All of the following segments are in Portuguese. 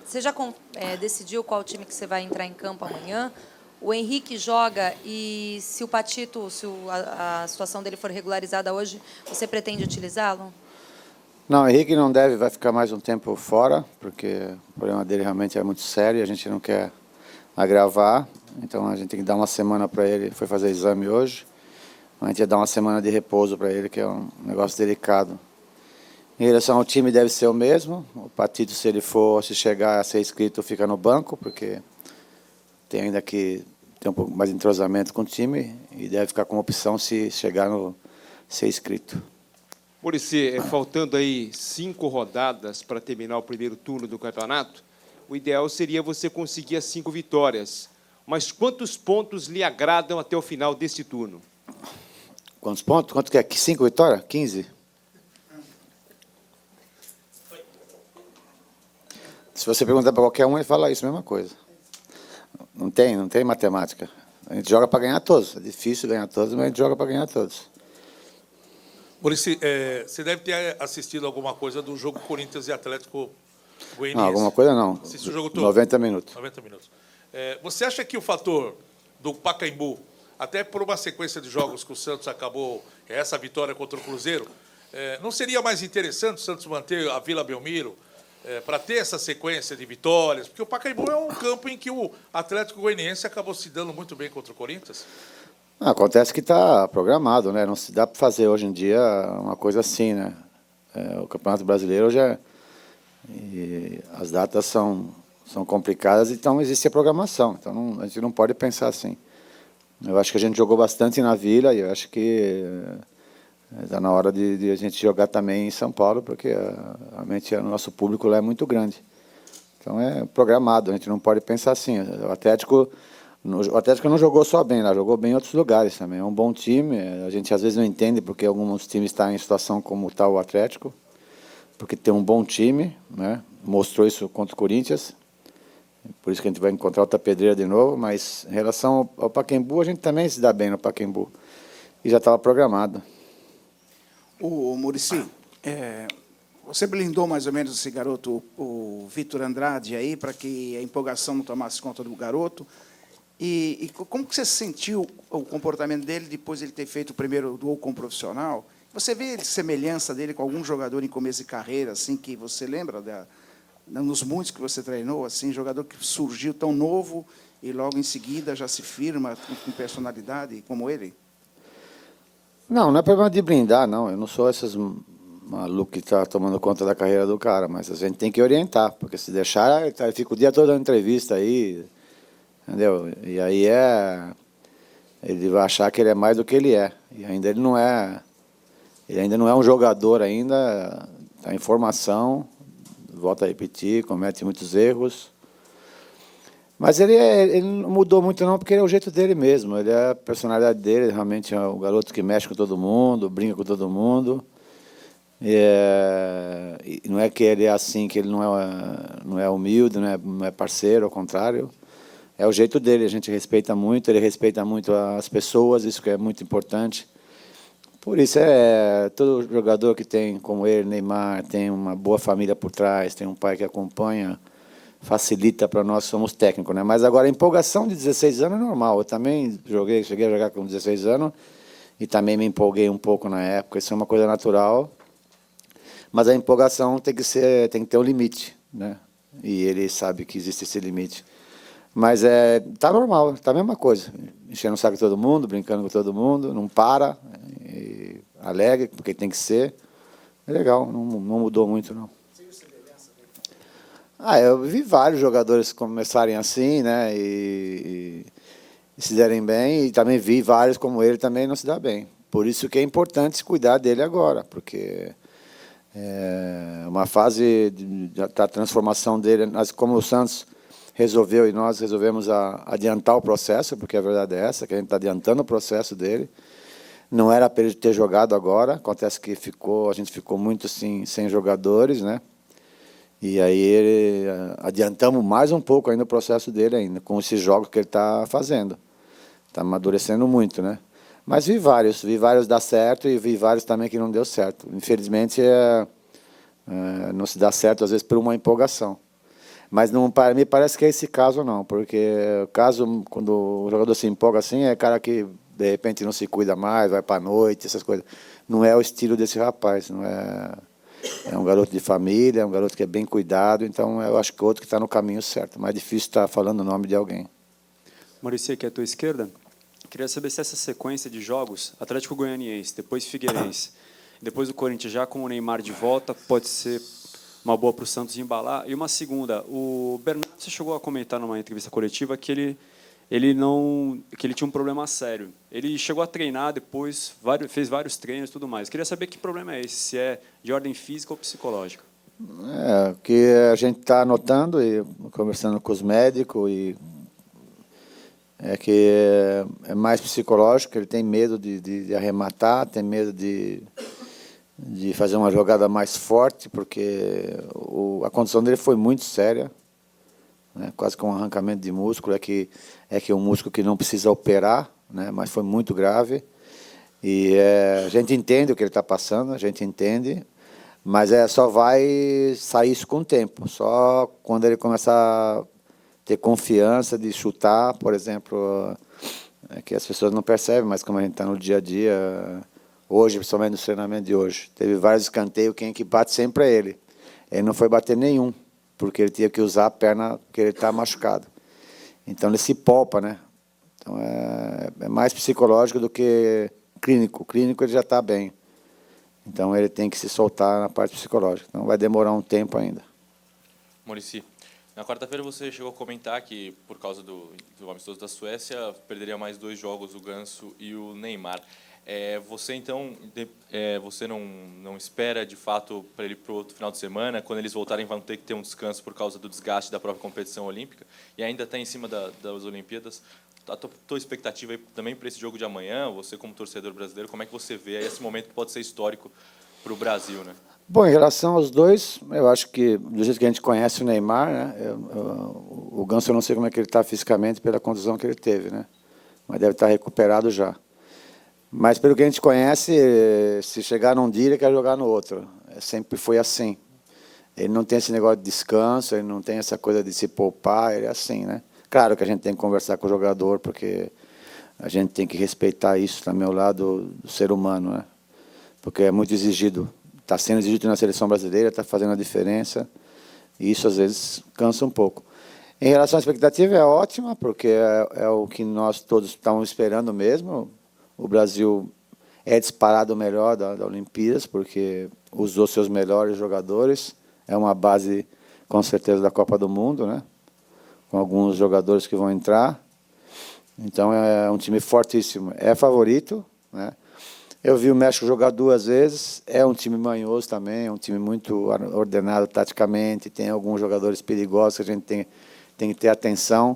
Você já decidiu qual time que você vai entrar em campo amanhã? O Henrique joga e se o Patito, se a situação dele for regularizada hoje, você pretende utilizá-lo? Não, o Henrique não deve, vai ficar mais um tempo fora, porque o problema dele realmente é muito sério e a gente não quer agravar. Então a gente tem que dar uma semana para ele. Foi fazer exame hoje. A gente ia dar uma semana de repouso para ele, que é um negócio delicado. Em relação ao time, deve ser o mesmo. O Patito, se chegar a ser inscrito, fica no banco, porque tem ainda que ter um pouco mais de entrosamento com o time e deve ficar com opção se chegar no ser inscrito. Muricy, faltando aí 5 rodadas para terminar o primeiro turno do campeonato, o ideal seria você conseguir as 5 vitórias. Mas quantos pontos lhe agradam até o final desse turno? Quantos pontos? Quanto que é? 5 vitórias? 15? Se você perguntar para qualquer um, ele fala isso, a mesma coisa. Não tem matemática. A gente joga para ganhar todos. É difícil ganhar todos, mas a gente joga para ganhar todos. Muricy, você deve ter assistido alguma coisa do jogo Corinthians e Atlético Goianiense. Não, alguma coisa não. Assistiu o jogo todo? 90 minutos. 90 minutos. Você acha que o fator do Pacaembu, até por uma sequência de jogos que o Santos acabou, essa vitória contra o Cruzeiro, não seria mais interessante o Santos manter a Vila Belmiro para ter essa sequência de vitórias? Porque o Pacaembu é um campo em que o Atlético Goianiense acabou se dando muito bem contra o Corinthians. Acontece que está programado, né? Não se dá para fazer hoje em dia uma coisa assim, né? O Campeonato Brasileiro já... E as datas são complicadas, então existe a programação. Então a gente não pode pensar assim. Eu acho que a gente jogou bastante na Vila e eu acho que está na hora de a gente jogar também em São Paulo, porque realmente o nosso público lá é muito grande. Então é programado, a gente não pode pensar assim. O Atlético não jogou só bem lá, jogou bem em outros lugares também. É um bom time, a gente às vezes não entende porque alguns times estão em situação como está o Atlético, porque tem um bom time, né? Mostrou isso contra o Corinthians, por isso que a gente vai encontrar outra pedreira de novo, mas em relação ao Pacaembu, a gente também se dá bem no Pacaembu, e já estava programado. O Muricy, você blindou mais ou menos esse garoto, o Vitor Andrade, aí, para que a empolgação não tomasse conta do garoto. E como que você sentiu o comportamento dele depois de ele ter feito o primeiro gol com o profissional? Você vê semelhança dele com algum jogador em começo de carreira, assim, que você lembra nos muitos que você treinou, assim, jogador que surgiu tão novo e logo em seguida já se firma com personalidade como ele? Não é problema de blindar, não. Eu não sou esses malucos que estão tomando conta da carreira do cara, mas a gente tem que orientar, porque se deixar, ele fica o dia todo dando entrevista aí, entendeu? E aí ele vai achar que ele é mais do que ele é. E ainda ele não é um jogador ainda, está em formação, volta a repetir, comete muitos erros. Mas ele não mudou muito não, porque ele é o jeito dele mesmo, ele é a personalidade dele, realmente é o garoto que mexe com todo mundo, brinca com todo mundo. E não é que ele é assim, que ele não é humilde, não é parceiro, ao contrário. É o jeito dele, a gente respeita muito, ele respeita muito as pessoas, isso que é muito importante. Por isso, todo jogador que tem, como ele, Neymar, tem uma boa família por trás, tem um pai que acompanha, facilita para nós, somos técnicos, né? Mas agora a empolgação de 16 anos é normal. Eu também cheguei a jogar com 16 anos e também me empolguei um pouco na época, isso é uma coisa natural. Mas a empolgação tem que ter um limite, né? E ele sabe que existe esse limite. Mas tá normal, tá a mesma coisa. Enchendo o saco de todo mundo, brincando com todo mundo, não para, alegre, porque tem que ser. É legal, não mudou muito, não. Eu vi vários jogadores começarem assim, né, e se derem bem, e também vi vários como ele também não se dá bem. Por isso que é importante cuidar dele agora, porque é uma fase da transformação dele, como o Santos resolveu e nós resolvemos adiantar o processo, porque a verdade é essa, que a gente está adiantando o processo dele. Não era para ele ter jogado agora, acontece que a gente ficou muito assim, sem jogadores, né? E aí adiantamos mais um pouco ainda o processo dele ainda, com esses jogos que ele está fazendo. Está amadurecendo muito, né? Mas vi vários dar certo e vi vários também que não deu certo. Infelizmente, Não se dá certo, às vezes, por uma empolgação. Mas não, para mim parece que é esse caso não, porque o caso, quando o jogador se empolga assim, é cara que de repente não se cuida mais, vai para a noite, essas coisas. Não é o estilo desse rapaz, não é. É um garoto de família, é um garoto que é bem cuidado, então eu acho que outro que está no caminho certo. Mais difícil estar falando o nome de alguém. Maurício, aqui à tua esquerda, queria saber se essa sequência de jogos, Atlético Goianiense, depois Figueirense, depois o Corinthians já com o Neymar de volta, pode ser uma boa para o Santos embalar. E uma segunda, o Bernardo, você chegou a comentar numa entrevista coletiva que ele tinha um problema sério. Ele chegou a treinar depois, fez vários treinos e tudo mais. Queria saber que problema é esse, se é de ordem física ou psicológica. O que a gente está notando e conversando com os médicos é que é mais psicológico, ele tem medo de arrematar, tem medo de fazer uma jogada mais forte, porque a condição dele foi muito séria, né, quase com um arrancamento de músculo, é que é um músculo que não precisa operar, né, mas foi muito grave. E a gente entende o que ele está passando, a gente entende, mas só vai sair isso com o tempo, só quando ele começar a ter confiança de chutar, por exemplo, que as pessoas não percebem, mas como a gente está no dia a dia, hoje, principalmente no treinamento de hoje, teve vários escanteios, quem que bate sempre é ele. Ele não foi bater nenhum, porque ele tinha que usar a perna, porque ele está machucado. Então ele se poupa, né? Então é mais psicológico do que clínico. O clínico ele já está bem. Então ele tem que se soltar na parte psicológica. Então vai demorar um tempo ainda. Muricy, na quarta-feira você chegou a comentar que, por causa do amistoso da Suécia, perderia mais 2 jogos, o Ganso e o Neymar. Você, então, você não espera, de fato, para ele para o outro final de semana? Quando eles voltarem, vão ter que ter um descanso por causa do desgaste da própria competição olímpica? E ainda está em cima das Olimpíadas. A tua expectativa aí também para esse jogo de amanhã, você como torcedor brasileiro, como é que você vê esse momento que pode ser histórico para o Brasil, né? Bom, em relação aos dois, eu acho que, do jeito que a gente conhece o Neymar, né, o Ganso eu não sei como é que ele está fisicamente pela contusão que ele teve, né? Mas deve estar recuperado já. Mas, pelo que a gente conhece, se chegar num dia, ele quer jogar no outro. Sempre foi assim. Ele não tem esse negócio de descanso, ele não tem essa coisa de se poupar, ele é assim, né? Claro que a gente tem que conversar com o jogador, porque a gente tem que respeitar isso também ao lado do ser humano, né? Porque é muito exigido. Está sendo exigido na seleção brasileira, está fazendo a diferença, e isso, às vezes, cansa um pouco. Em relação à expectativa, é ótima, porque é o que nós todos estamos esperando mesmo. O Brasil é disparado o melhor da Olimpíadas, porque usou seus melhores jogadores. É uma base, com certeza, da Copa do Mundo, né? Com alguns jogadores que vão entrar. Então, é um time fortíssimo. É favorito, né? Eu vi o México jogar 2 vezes. É um time manhoso também, é um time muito ordenado taticamente. Tem alguns jogadores perigosos que a gente tem que ter atenção.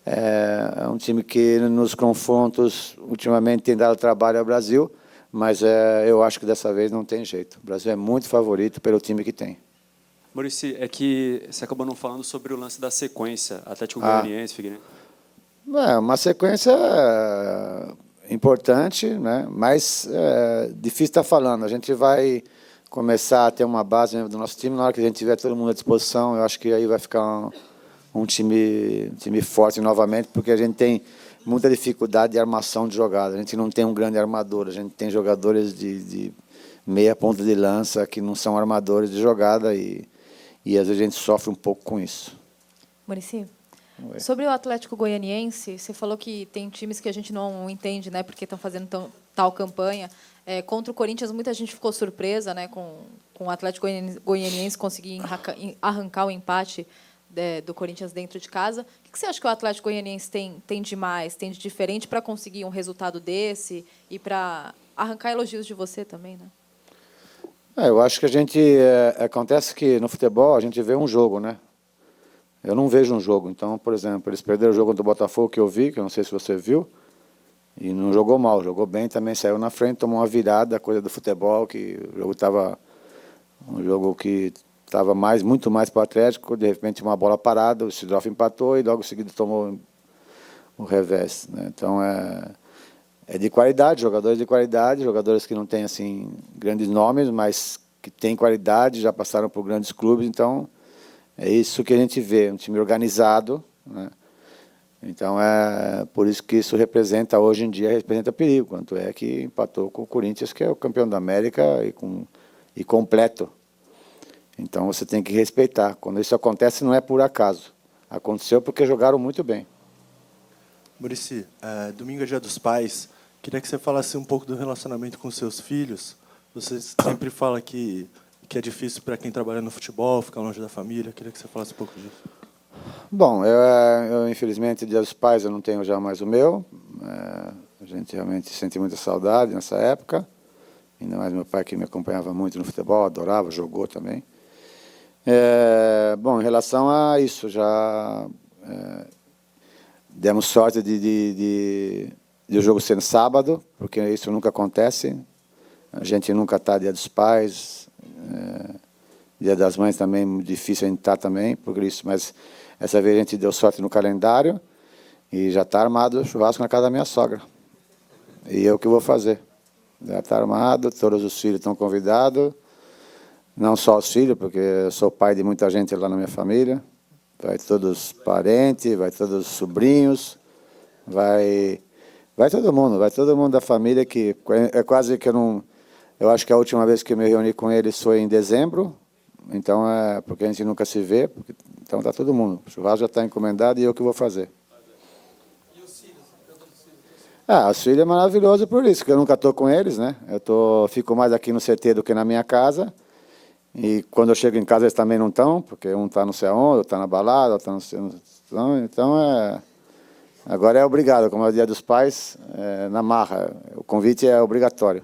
É um time que nos confrontos ultimamente tem dado trabalho ao Brasil, mas eu acho que dessa vez não tem jeito. O Brasil é muito favorito pelo time que tem. Maurício, é que você acabou não falando sobre o lance da sequência, Atlético Goianiense, Figueirense. Uma sequência importante, né? Mas difícil estar falando. A gente vai começar a ter uma base do nosso time, na hora que a gente tiver todo mundo à disposição, eu acho que aí vai ficar um time forte novamente, porque a gente tem muita dificuldade de armação de jogada. A gente não tem um grande armador, a gente tem jogadores de meia ponta de lança que não são armadores de jogada e às vezes a gente sofre um pouco com isso. Muricy, sobre o Atlético Goianiense, você falou que tem times que a gente não entende, né, porque estão fazendo tal campanha. Contra o Corinthians, muita gente ficou surpresa, né, com o Atlético Goianiense conseguir arrancar o empate do Corinthians dentro de casa. O que você acha que o Atlético Goianiense tem de mais, tem de diferente para conseguir um resultado desse e para arrancar elogios de você também, né? Eu acho que a gente... acontece que no futebol a gente vê um jogo, né? Eu não vejo um jogo. Então, por exemplo, eles perderam o jogo contra o Botafogo, que eu vi, que eu não sei se você viu, e não jogou mal, jogou bem também, saiu na frente, tomou uma virada, coisa do futebol, que o jogo estava... um jogo que estava muito mais para o Atlético, de repente uma bola parada, o Sidorf empatou e logo em seguida tomou o revés, né? Então, é de qualidade, jogadores de qualidade, jogadores que não têm assim, grandes nomes, mas que têm qualidade, já passaram por grandes clubes, então é isso que a gente vê, um time organizado, né? Então é por isso que isso representa, hoje em dia, representa perigo, quanto é que empatou com o Corinthians, que é o campeão da América e completo. Então você tem que respeitar. Quando isso acontece, não é por acaso. Aconteceu porque jogaram muito bem. Muricy, domingo é Dia dos Pais. Queria que você falasse um pouco do relacionamento com seus filhos. Você sempre fala que é difícil para quem trabalha no futebol, ficar longe da família. Queria que você falasse um pouco disso. Bom, eu infelizmente, Dia dos Pais, eu não tenho já mais o meu. A gente realmente sente muita saudade nessa época. Ainda mais meu pai, que me acompanhava muito no futebol, adorava, jogou também. Bom, em relação a isso, já demos sorte de o jogo ser no sábado, porque isso nunca acontece. A gente nunca está Dia dos Pais, Dia das Mães também, difícil a gente estar também, por isso, mas essa vez a gente deu sorte no calendário e já está armado o churrasco na casa da minha sogra. E eu que vou fazer. Já está armado, todos os filhos estão convidados, não só os filhos, porque eu sou pai de muita gente lá na minha família. Vai todos os parentes, vai todos os sobrinhos, vai todo mundo da família, que é quase que eu não... Eu acho que a última vez que eu me reuni com eles foi em dezembro, então porque a gente nunca se vê, então está todo mundo. O churrasco já está encomendado e eu que vou fazer. E os filhos? Os filhos é maravilhoso por isso, que eu nunca estou com eles, né? Fico mais aqui no CT do que na minha casa. E quando eu chego em casa eles também não estão, porque um está não sei aonde, outro está na balada, outro está não sei onde. Então, agora é obrigado, como é o Dia dos Pais, na marra. O convite é obrigatório.